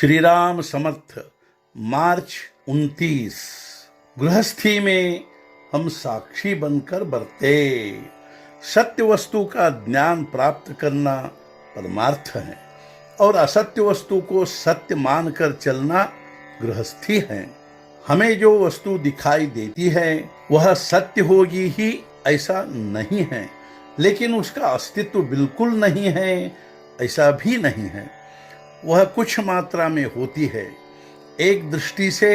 श्री राम समर्थ। मार्च 29। गृहस्थी में हम साक्षी बनकर बरते। सत्य वस्तु का ज्ञान प्राप्त करना परमार्थ है और असत्य वस्तु को सत्य मानकर चलना गृहस्थी है। हमें जो वस्तु दिखाई देती है वह सत्य होगी ही ऐसा नहीं है, लेकिन उसका अस्तित्व बिल्कुल नहीं है ऐसा भी नहीं है। वह कुछ मात्रा में होती है। एक दृष्टि से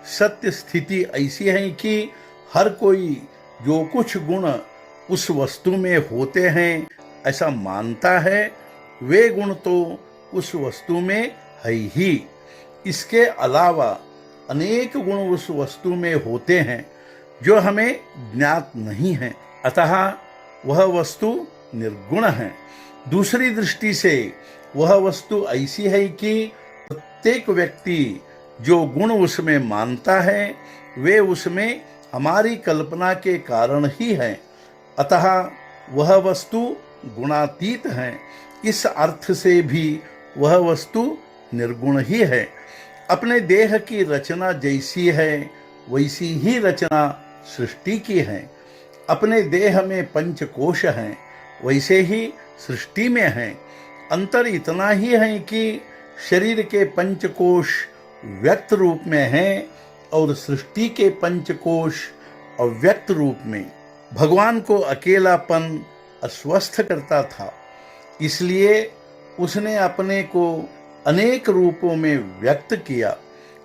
सत्य स्थिति ऐसी है कि हर कोई जो कुछ गुण उस वस्तु में होते हैं ऐसा मानता है, वे गुण तो उस वस्तु में है ही। इसके अलावा अनेक गुण उस वस्तु में होते हैं जो हमें ज्ञात नहीं है, अतः वह वस्तु निर्गुण है। दूसरी दृष्टि से वह वस्तु ऐसी है कि प्रत्येक व्यक्ति जो गुण उसमें मानता है वे उसमें हमारी कल्पना के कारण ही है, अतः वह वस्तु गुणातीत है। इस अर्थ से भी वह वस्तु निर्गुण ही है। अपने देह की रचना जैसी है वैसी ही रचना सृष्टि की है। अपने देह में पंचकोश हैं, वैसे ही सृष्टि में हैं। अंतर इतना ही है कि शरीर के पंचकोश व्यक्त रूप में हैं और सृष्टि के पंचकोश अव्यक्त रूप में। भगवान को अकेलापन अस्वस्थ करता था, इसलिए उसने अपने को अनेक रूपों में व्यक्त किया।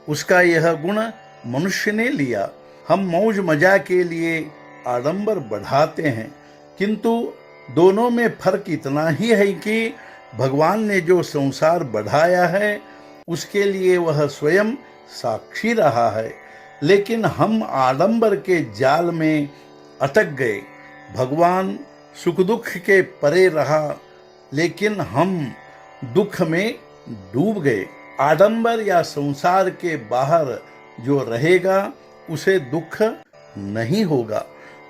उसका यह गुण मनुष्य ने लिया। हम मौज मजा के लिए आडंबर बढ़ाते हैं, किंतु दोनों में फर्क इतना ही है कि भगवान ने जो संसार बढ़ाया है उसके लिए वह स्वयं साक्षी रहा है, लेकिन हम आडंबर के जाल में अटक गए। भगवान सुख दुख के परे रहा, लेकिन हम दुख में डूब गए। आडंबर या संसार के बाहर जो रहेगा उसे दुख नहीं होगा।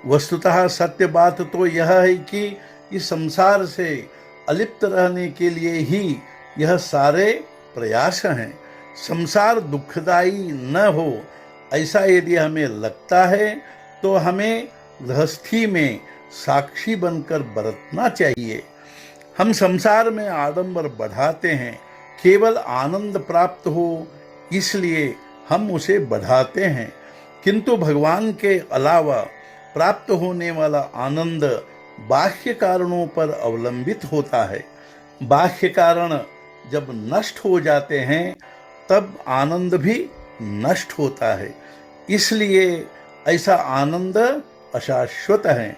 वस्तुतः सत्य बात तो यह है कि इस संसार से अलिप्त रहने के लिए ही यह सारे प्रयास हैं। संसार दुखदाई न हो ऐसा यदि हमें लगता है तो हमें गृहस्थी में साक्षी बनकर बरतना चाहिए। हम संसार में आडंबर बढ़ाते हैं, केवल आनंद प्राप्त हो इसलिए हम उसे बढ़ाते हैं, किंतु भगवान के अलावा प्राप्त होने वाला आनंद बाह्य कारणों पर अवलंबित होता है। बाह्य कारण जब नष्ट हो जाते हैं तब आनंद भी नष्ट होता है, इसलिए ऐसा आनंद अशाश्वत है।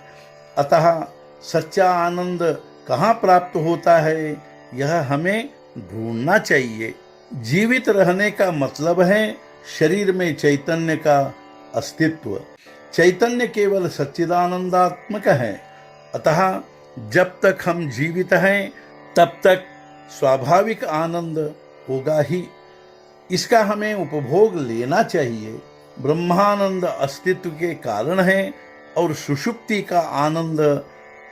अतः सच्चा आनंद कहाँ प्राप्त होता है यह हमें ढूंढना चाहिए। जीवित रहने का मतलब है शरीर में चैतन्य का अस्तित्व। चैतन्य केवल सच्चिदानंदात्मक है, अतः जब तक हम जीवित हैं तब तक स्वाभाविक आनंद होगा ही। इसका हमें उपभोग लेना चाहिए। ब्रह्मानंद अस्तित्व के कारण है और सुषुप्ति का आनंद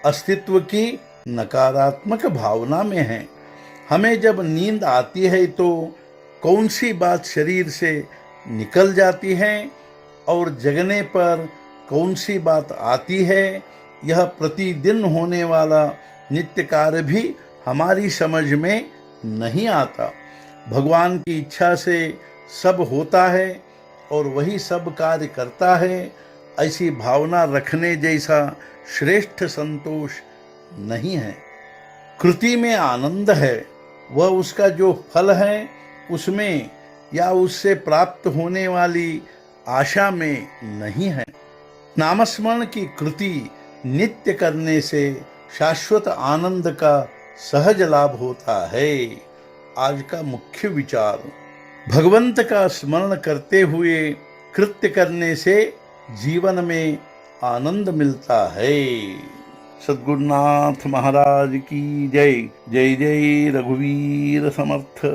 अस्तित्व की नकारात्मक भावना में है। हमें जब नींद आती है तो कौन सी बात शरीर से निकल जाती है और जगने पर कौन सी बात आती है, यह प्रतिदिन होने वाला नित्य कार्य भी हमारी समझ में नहीं आता। भगवान की इच्छा से सब होता है और वही सब कार्य करता है, ऐसी भावना रखने जैसा श्रेष्ठ संतोष नहीं है। कृति में आनंद है, वह उसका जो फल है उसमें या उससे प्राप्त होने वाली आशा में नहीं है। नामस्मरण की कृति नित्य करने से शाश्वत आनंद का सहज लाभ होता है। आज का मुख्य विचार, भगवंत का स्मरण करते हुए कृत्य करने से जीवन में आनंद मिलता है। सद्गुरुनाथ महाराज की जय। जय जय रघुवीर समर्थ।